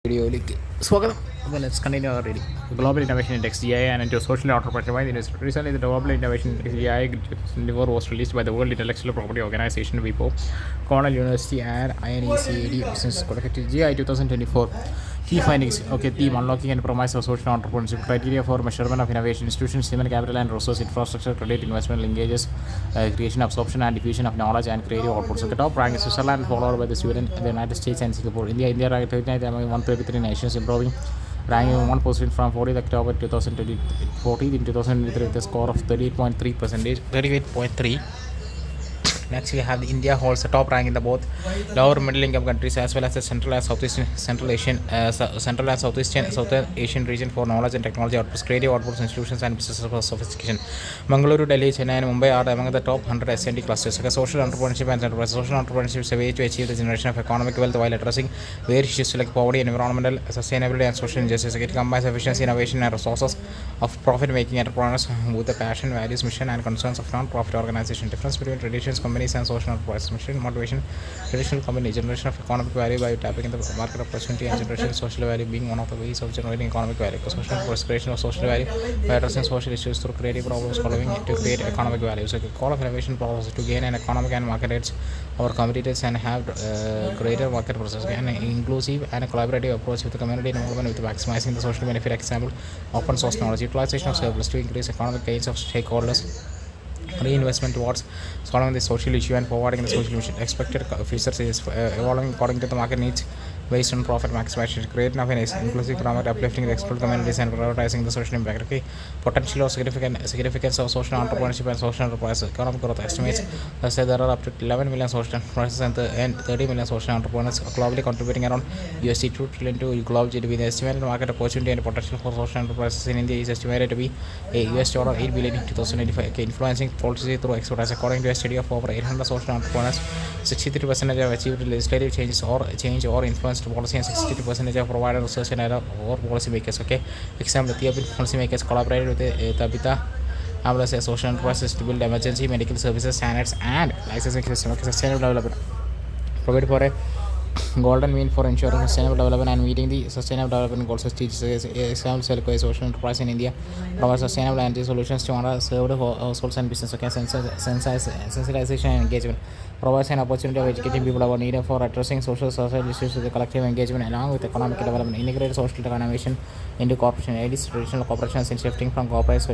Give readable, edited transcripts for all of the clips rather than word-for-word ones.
വീഡിയോയിലേക്ക് സ്വാഗതം. അപ്പോൾ let's continue our reading. Global Innovation Index (GI) and into social entrepreneurship by the industry. Recently, the Global Innovation Index (GI) was released by the World Intellectual Property Organization (WIPO), Cornell University, and INECAD Business Collective. GI 2024 key findings. Okay, theme: unlocking and promise of social entrepreneurship. Criteria for measurement of innovation: institutions, human capital, and resource infrastructure, credit, investment linkages, creation, absorption, and diffusion of knowledge and creative outputs. So the top rank is Switzerland, followed by the Sweden, the United States, and Singapore. India ranked 39th among 133 nations, improving, ranking one position from 40th October 2014 in 2023 with a score of 38.3%. 38.3. Next, we have the India holds the top rank in the both lower middle income countries as well as the Central and Southern Asian region for knowledge and technology outputs, creative outputs, institutions, and business of sophistication. Mangaluru, Delhi, Chennai, and Mumbai are among the top 100 S&T clusters. Social entrepreneurship and enterprise. Social entrepreneurship is a way to achieve the generation of economic wealth while addressing various issues like poverty, environmental sustainability, and social injustice. It combines efficiency, innovation, and resources of profit-making entrepreneurs with the passion, values, mission, and concerns of non-profit organizations. Difference between traditional companies and social enterprise. Mission motivation: traditional company generation of economic value by tapping into the market opportunity, and generation of social value being one of the ways of generating economic value. Social enterprise: creation of social value by addressing social issues through creative problem solving to create economic value. So the core of innovation process to gain an economic and market edge over competitors and have greater market process. An inclusive and a collaborative approach with the community involvement with maximizing the social benefit. Example: open source knowledge utilization of surplus to increase economic gains of stakeholders. Reinvestment towards solving the social issue and forwarding the social mission. Expected features is evolving according to the market needs based on profit maximization. Creating of an inclusive climate, uplifting the excluded communities, and prioritizing the social impact. Okay, potential or significance of social entrepreneurship and social enterprise. Economic growth estimates say there are up to 11 million social enterprises and 30 million social entrepreneurs globally, contributing around $2 trillion to global GDP. The estimated market opportunity and potential for social enterprises in India is estimated to be $8 billion in 2085. Okay, influencing policy through expertise. According to a study of over 800 social entrepreneurs, 63% have achieved legislative changes or influenced policy, and 62% have provided research and error or policy makers. Okay, example: Ethiopian policy makers collaborated with Tabitha Amlas, a social enterprises, to build emergency medical services standards and licensing system. Okay, sustainable development provide for a golden mean for ensuring sustainable development and meeting the sustainable development goals. Example: Selco, a social enterprise in India, provides sustainable energy solutions to underserved households and business. Okay, sensitization and engagement provides an opportunity of educating people about need for addressing social issues with the collective engagement along with economic development. Integrated social innovation into corporation aids traditional corporations in shifting from corporate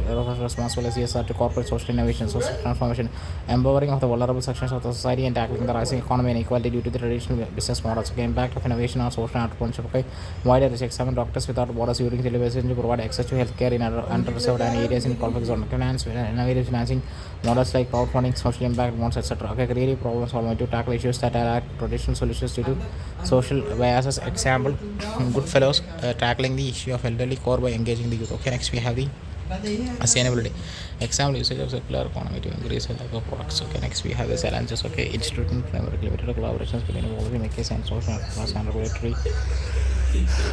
responsible CSR to corporate social innovation. Social transformation: empowering of the vulnerable sections of the society and tackling the rising economy inequality due to the traditional business models. Okay, impact of innovation on social entrepreneurship. Okay, wider reach: examine doctors without borders during celebration to provide access to healthcare in underserved areas in conflict zone. Finance: innovative financing models like crowdfunding, social impact bonds, etc. Okay, creative problem solving to tackle issues that are traditional solutions due to social biases. Example: good fellows tackling the issue of elderly core by engaging the youth. Okay, next we have the sustainability. Example: usage of circular economy to increase the life of products. Okay, next we have the challenges. Okay, institute and framework limited collaborations between policy makers and social enterprise and regulatory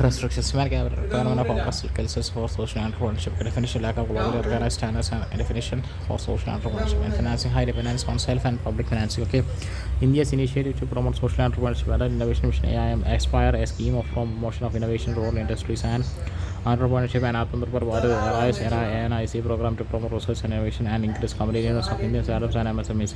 restrictions. Requirement of opposite cultures for social entrepreneurship. Definition: lack of globally organized standards and definition for social entrepreneurship. And financing: high dependence on self and public financing. Okay, India's initiative to promote social entrepreneurship under innovation mission AIM aspire a scheme of promotion of innovation rural industries and entrepreneurship and NIC program to promote research and innovation and increase competitiveness of Indian startups and MSMEs.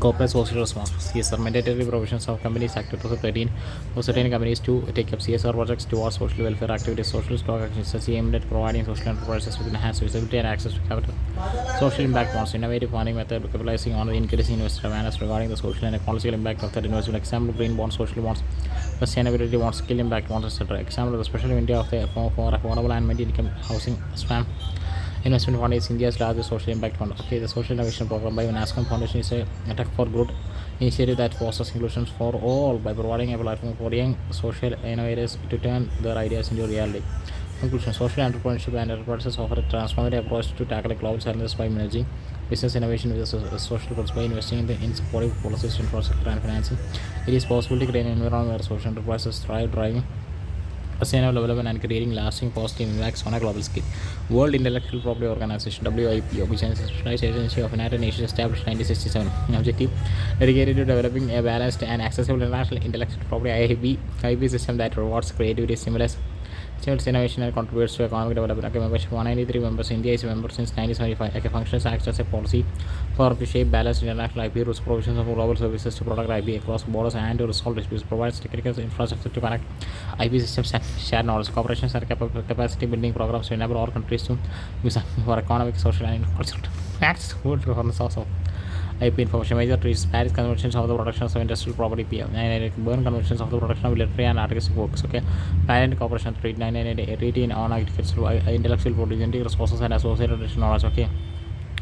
Corporate social responsibility. CSR mandatory provisions of Companies Act 2013 for certain companies to take up CSR projects towards social welfare activities. Social stock actions aimed at providing social enterprises with enhanced visibility and access to capital. Social impact bonds: innovative funding method capitalizing on the increasing investor awareness regarding the social and ecological impact of that investment. Example: green bonds, social bonds, sustainability bonds, skill impact bonds, etc. Example: the special India of the for affordable and mid-income housing SPAM investment fund is India's largest social impact fund. Okay, the social innovation program by NASCOM Foundation is a tech for good initiative that fosters inclusion for all by providing a platform for young social innovators to turn their ideas into reality. Conclusion: social entrepreneurship and enterprises offer a transformative approach to tackling global challenges by merging business innovation with social goals. By investing in supportive policies, infrastructure, and financing, it is possible to create an environment where social enterprises thrive, driving sustainable development and creating lasting positive impacts on a global scale. World Intellectual Property Organization (WIPO), which is a specialized agency of United Nations established in 1967, objective dedicated to developing a balanced and accessible international intellectual property IP system that rewards creativity, stimulates innovation and contributes to economic development. Okay, membership 193 members. India is a member since 1975. Okay, functions acts as a policy for to shape balanced international IP rules, provisions of global services to protect IP across borders and to resolve disputes, provides technical infrastructure to connect IP systems and share knowledge. Corporations are capacity building programs to enable all countries to use for economic, social, and cultural facts. Good resource of IP information. Major treaties: Paris Conventions of the Protection of Industrial Property (PM), 1988 Berne Conventions of the Protection of Literary and Artistic Works. Okay, Parent Corporation Treaty 1988 Treaty on Agricultural Intellectual Property, Genetic Resources and Associated Knowledge. Okay.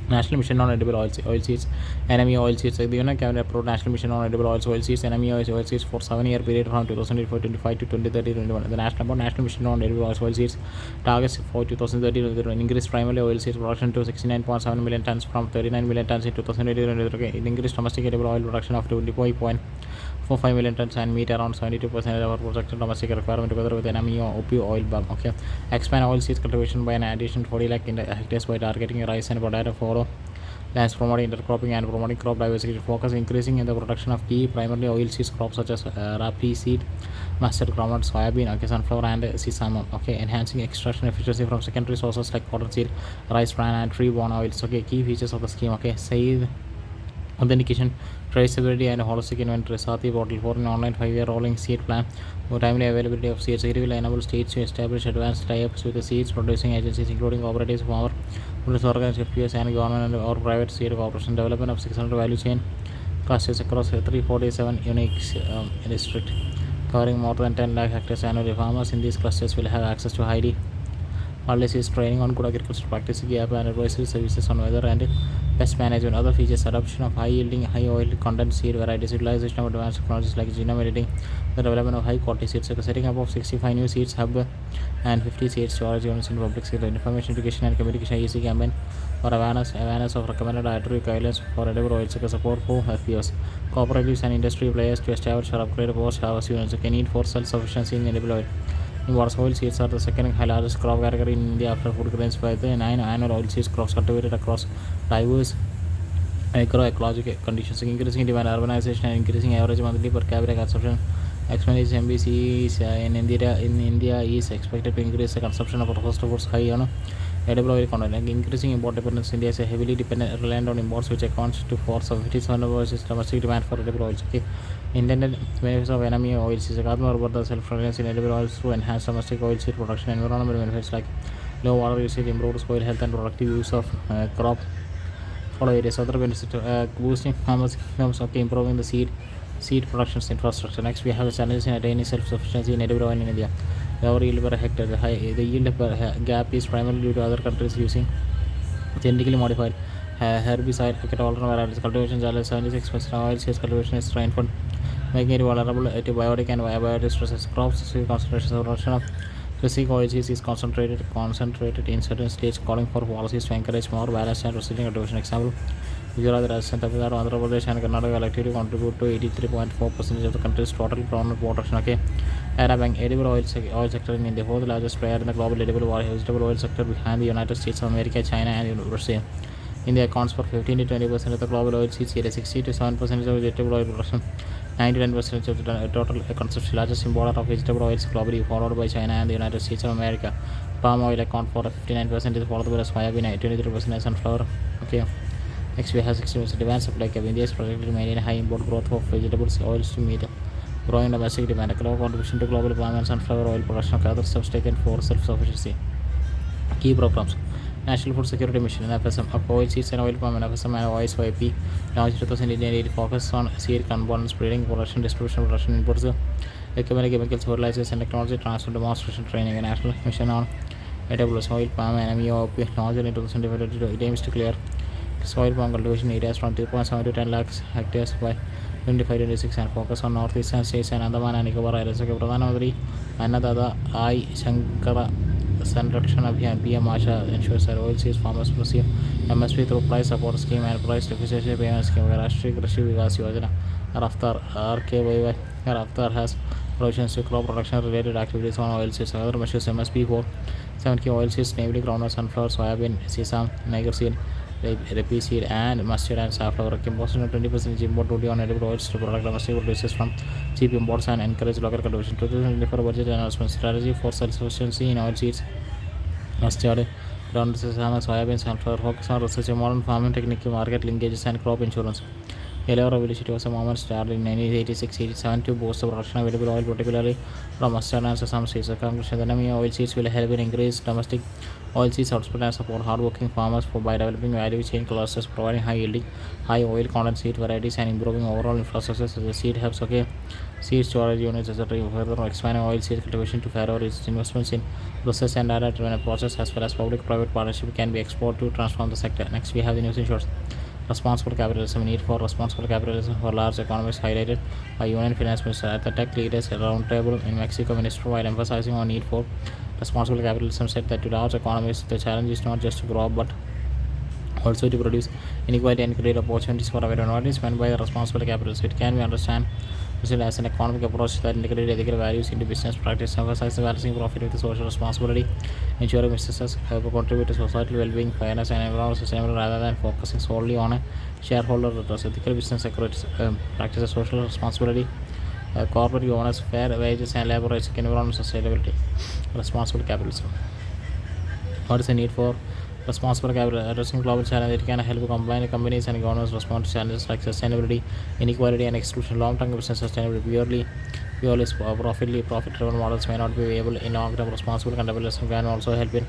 National Mission on Edible Oilseeds, NME Oilseeds. The UN Cabinet approved National Mission on Edible Oilseeds, NME Oilseeds for 7-year period from 2025 to 2030-21. The National Mission on Edible Oilseeds targets for 2030 increased primary oilseeds production to 69.7 million tons from 39 million tons in 2018. It increased domestic edible oil production of 25.45 million tons and meet around 72% of our projected domestic requirement together with NME OP oil bulb. Okay, expand oilseeds cultivation by an additional 40 lakh hectares by targeting rice and potato for lands, promoting intercropping and promoting crop diversity. Focus increasing in the production of key primarily oilseeds crops such as rapeseed, mustard, groundnut, soybean, okay, sunflower and sesame. Okay, enhancing extraction efficiency from secondary sources like cottonseed, rice bran and tree-borne oils. Okay, key features of the scheme. Okay, say authentication, traceability, and holistic inventory. Sati portal for an online 5-year rolling seed plan. For timely availability of seeds, it will enable states to establish advanced tie-ups with the seeds producing agencies, including cooperatives, farmer produce organizations, FPOs, and government or private seed corporation. Development of 600 value chain clusters across 347 unique districts, covering more than 10 lakh hectares annually. Farmers in these clusters will have access to highly policies, training on good agricultural practices, gap and advisory services on weather and pest management. Other features: adoption of high yielding, high oil content seed varieties, utilization of advanced technologies like genome editing, the development of high quality seeds, the setting up of 65 new seeds hub and 50 seed storage units in public sector. Information education and communication EC campaign for awareness of recommended dietary guidelines for edible oils, support for FPOs, cooperatives and industry players to establish or upgrade post harvest units. Need for self sufficiency in edible oil. Imports oil seeds are the second largest crop category in India after food grains, by the 9 annual oilseeds crops cultivated across diverse agroecological conditions. Increasing demand, urbanization, and increasing average monthly per capita consumption expenditure MBC in India is expected to increase the consumption of processed foods high on edible oil content. Increasing import dependence, India is heavily reliant on imports, which accounts to for 57% domestic demand for edible oils. Okay. Intended benefits of NME oils is a carbon over the self-reliance in edible oils through enhanced domestic oilseed production. Environmental benefits like low water usage, improved soil health, and productive use of crop follow areas. Other benefits boosting farmers' incomes, okay, improving the seed production infrastructure. Next, we have challenges in attaining self-sufficiency in edible oil in India. The over yield per hectare, the yield per gap is primarily due to other countries using genetically modified herbicide tolerant varieties. Cultivation challenges: 76% of oilseeds cultivation is rainfall, making it vulnerable to biotic and abiotic stresses. Crop specific concentrations of production of specific oilseeds is concentrated in certain states, calling for policies to encourage more balanced and resilient cultivation. Example: Gujarat, Rajasthan, Tamil Nadu, Andhra Pradesh, and Karnataka collectively contribute to 83.4% of the country's total groundnut production. Okay, Arab edible oil sector in India, fourth largest player in the global vegetable oil sector behind the United States of America, China, and Russia. India accounts for 15 to 20% of the global oilseeds area, 60 to 7% of vegetable oil production, 9 to 10% of the total consumption. Largest importer of vegetable oils globally, followed by China and the United States of America. Palm oil account for 59%, is followed by soybean 23%, and sunflower. Okay. Next, we have 60% demand supply cap. India is projected to maintain high import growth of vegetables oils to meet growing domestic demand. A global contribution to global palm and sunflower oil production. Other steps taken for self-sufficiency. Key programs: National Food Security Mission (NFSM), oilseeds and oil palm (NFSM) and OISYP, launched 2018. Focus on seed components, breeding, production, distribution, production, imports, recommended chemicals, fertilizers, and technology transfer, demonstration training. A National Mission on Edible Oil Palm and MEOP, launched in 2022. It aims to clear soil palm cultivation areas from 3.7 to 10 lakhs hectares by 25-26 and focus on northeastern states and Andaman and Nicobar Islands. Okay, Pradhanamantri Annadata I Shankara Sanrakshan Abhiyan (PM Asha) ensures that oilseeds farmers receive MSP through price support scheme and price deficiency payment scheme. Rashtriya Krishi Vikas Yojana Raftar RKYY Raftar has provisions to crop production related activities on oilseeds. Other measures MSP for 7K oilseeds, namely groundnut, sunflower, soybean, sesame, nigerseed, rapeseed, and mustard and safflower. Imposing a 20% import duty on edible oils to protect domestic producers from cheap imports and encourage local cultivation. 2024 budget announcement strategy for self-sufficiency in oilseeds, mustard, groundnut, sesame, soybean, sunflower. Focus on research, modern farming technique, market linkages, and crop insurance. Yellow Revolution was a moment started in 1986-87 to boost the production of edible oil, particularly from mustard and sesame seeds. The conclusion: the enemy oil seeds will help in increase domestic oil seeds output and support hardworking farmers by developing value chain clusters, providing high yielding, high oil content seed varieties, and improving overall infrastructure such as seed hubs, seed storage units, etc. Further expanding oil seed cultivation to Faro research investments in research and data-driven process as well as public-private partnership can be explored to transform the sector. Next, we have the news in shorts. Responsible capitalism: need for responsible capitalism for large economies highlighted by Union Finance Minister at the Tech Leaders Roundtable in Mexico. Minister, while emphasizing on need for responsible capitalism, said that to large economies the challenge is not just to grow up but also to produce inequality and create opportunities for everyone. What is meant by the responsible capitalism? It can be understood as an economic approach that integrates ethical values into business practice, emphasizes balancing profit with social responsibility, ensuring businesses contribute to societal well-being, fairness, and environmental sustainability rather than focusing solely on a shareholder returns. Ethical business practices social responsibility, corporate governance, fair wages and labor rights, environmental sustainability. Responsible capitalism. What is the need for responsible capital? Addressing global challenges, it can help combine companies and governments respond to challenges like sustainability, inequality, and exclusion. Long-term business sustainability, purely profit-driven models may not be viable in long-term. Responsible capitalism can also help in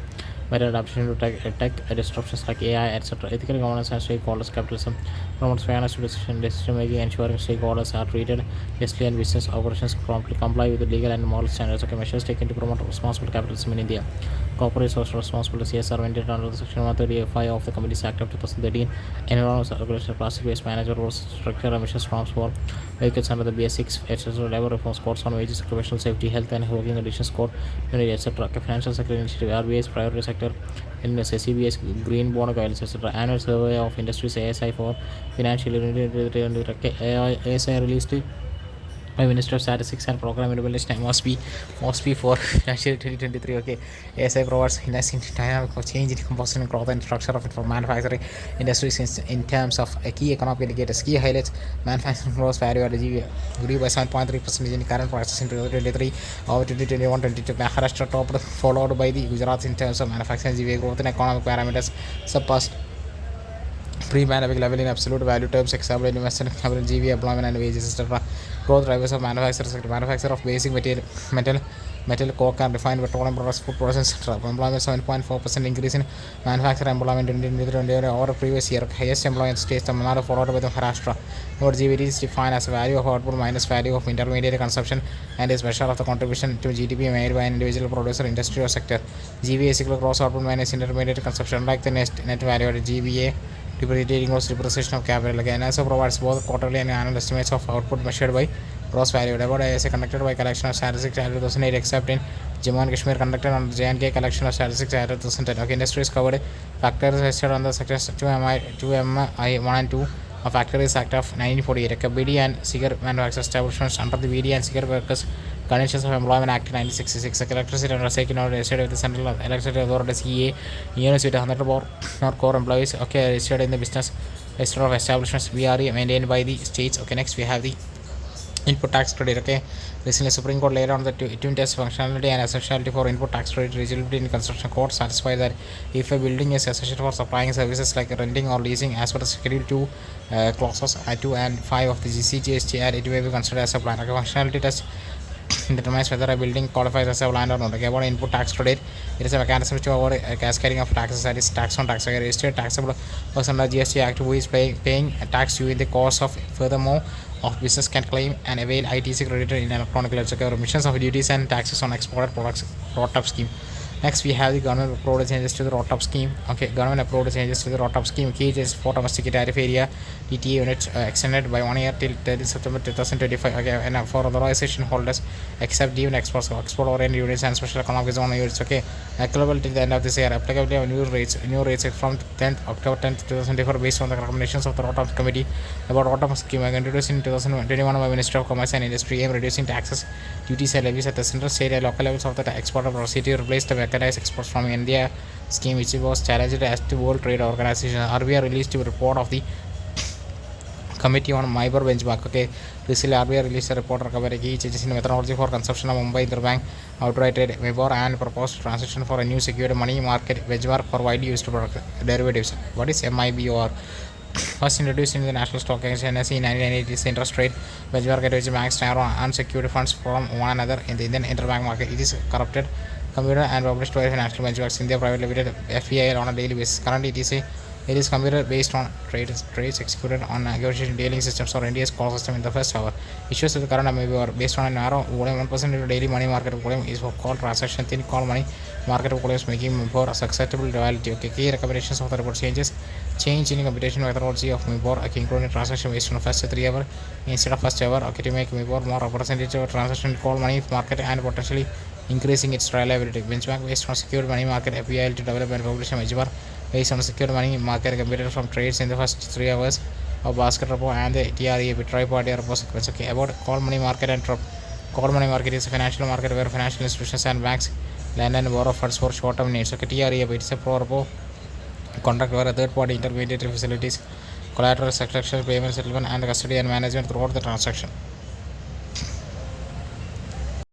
better adaptation to tech disruptions like AI, etc. Ethical governance and stakeholders capitalism promotes fairness to decision making, ensuring stakeholders are treated justly and business operations promptly comply with the legal and moral standards. Measures taken to promote responsible capitalism in India. Corporate social responsibility CSR mandated under the Section 135 of the Companies Act of 2013. Environmental regulation, plastic waste management rules, structure emissions norms for vehicles under the BS6, etc. Labor reforms, codes on wages, occupational safety, health and working conditions code, etc. Financial sector initiative, RBI's priority sector in SEBI's green bond guidelines, etc. Annual survey of industries ASI for financial year ASI released by Minister of Statistics and Program Implementation must be for financial year 2023. ASI provides dynamic of change in composition, growth, and structure of it for manufacturing industries in terms of key economic indicators. Key highlights: manufacturing gross value added grew by 7.3% in current prices in 2023 over 2021-22. Maharashtra topped, followed by the Gujarat in terms of manufacturing GVA growth and economic parameters surpassed pre-pandemic level in absolute value terms, example investment capital, GV, employment and wages, etc. Growth drivers of manufacturing sector: manufacture of basic metal, coke and refined petroleum products, food products, etc. Employment 7.4% increase in manufacturing employment in 2023 over previous year. Highest employment states Tamil Nadu, followed by the Maharashtra. Where GVT is defined as value of output minus value of intermediate consumption and is measure of the contribution to GDP made by an individual producer, industry or sector. GVA is equal to gross output minus intermediate consumption. Unlike the net value at GVA, depreciating was depreciation of capital. Again, also provides both quarterly and annual estimates of output measured by gross value. About ISA conducted by collection of statistics Act 2008, except in Jammu and Kashmir conducted on the J&K collection of statistics Act 2010. Industries covered factors listed on the sections 2MI 1 and 2 of Factories Act of 1948. BD and cigar manufacturing establishments under the BD and cigar workers Conditions of Employment Act 1966. Electricity and Recycling registered with the Central Electricity Authority CEA. Units with 100 or core employees registered in the business register of establishments BRE maintained by the states. Next we have the input tax credit. Recently Supreme Court laid down the twin test functionality and essentiality for input tax credit eligibility in construction. Court satisfied that if a building is essential for supplying services like renting or leasing as per the Schedule 2 clauses 2 and 5 of the GCGST Act, it may be considered as a plan. Functionality test determines whether a building qualifies as a land or not. About input tax credit, it is a mechanism to avoid cascading of taxes, that is tax on tax. A registered taxable person under GST Act who is paying a tax due in the course of furthermore of business can claim and avail ITC credit in electronic ledger. Remissions of duties and taxes on exported products RoDTEP scheme. Next, we have the government approved changes to the RoDTEP scheme. Okay, government approved changes to the RoDTEP scheme. Key changes for domestic tariff area DTA units extended by 1 year till 30 September 2025. Okay, and for authorization holders, except even exports, export-oriented units and special economic zone units. Okay, applicable till the end of this year. Applicability of new rates from 10th October 10th 2024 based on the recommendations of the RoDTEP committee about RoDTEP scheme introduced in 2021 by Ministry of Commerce and Industry, aim reducing taxes, duties and levies at the central, state and local levels of the export of procedure to replace the mechanized exports from India scheme, which was challenged as the World Trade Organization. RBI released a report of the Committee on MIBOR benchmark. Okay, recently RBI released a report recommending key changes in methodology for consumption of Mumbai Interbank outright trade MIBOR and proposed transition for a new secured money market benchmark for widely used product derivatives. What is MIBOR? First introduced in the National Stock Exchange NSE in 1998, is the interest rate benchmark at which banks narrow unsecured funds from one another in the Indian interbank market. It is corrupted, computed and published by Financial Benchmarks India Private Limited (FPI) on a daily basis. Currently, it is computed based on trades executed on negotiation dealing systems or NDS call system in the first hour. Issues with the current MIBOR based on a narrow volume 1% into daily money market volume is for call transaction, thin call money market volumes, making MIBOR susceptible to volatility. Okay, key recommendations of the report change in computation methodology of MIBOR, including transaction based on first 3 hour instead of first hour. Okay, to make MIBOR more representative of transaction call money market and potentially increasing its reliability. Benchmark based on secured money market FPI to develop and publish a benchmark based on secured money market computed from trades in the first 3 hours of basket repo and the TREP tri-party repo sequence. Okay, about call money market and call money market is a financial market where financial institutions and banks lend and borrow funds for short-term needs. Okay, TREP it's a pro repo contract where a third-party intermediary facilities collateral, structure, payment, settlement, and custody and management throughout the transaction.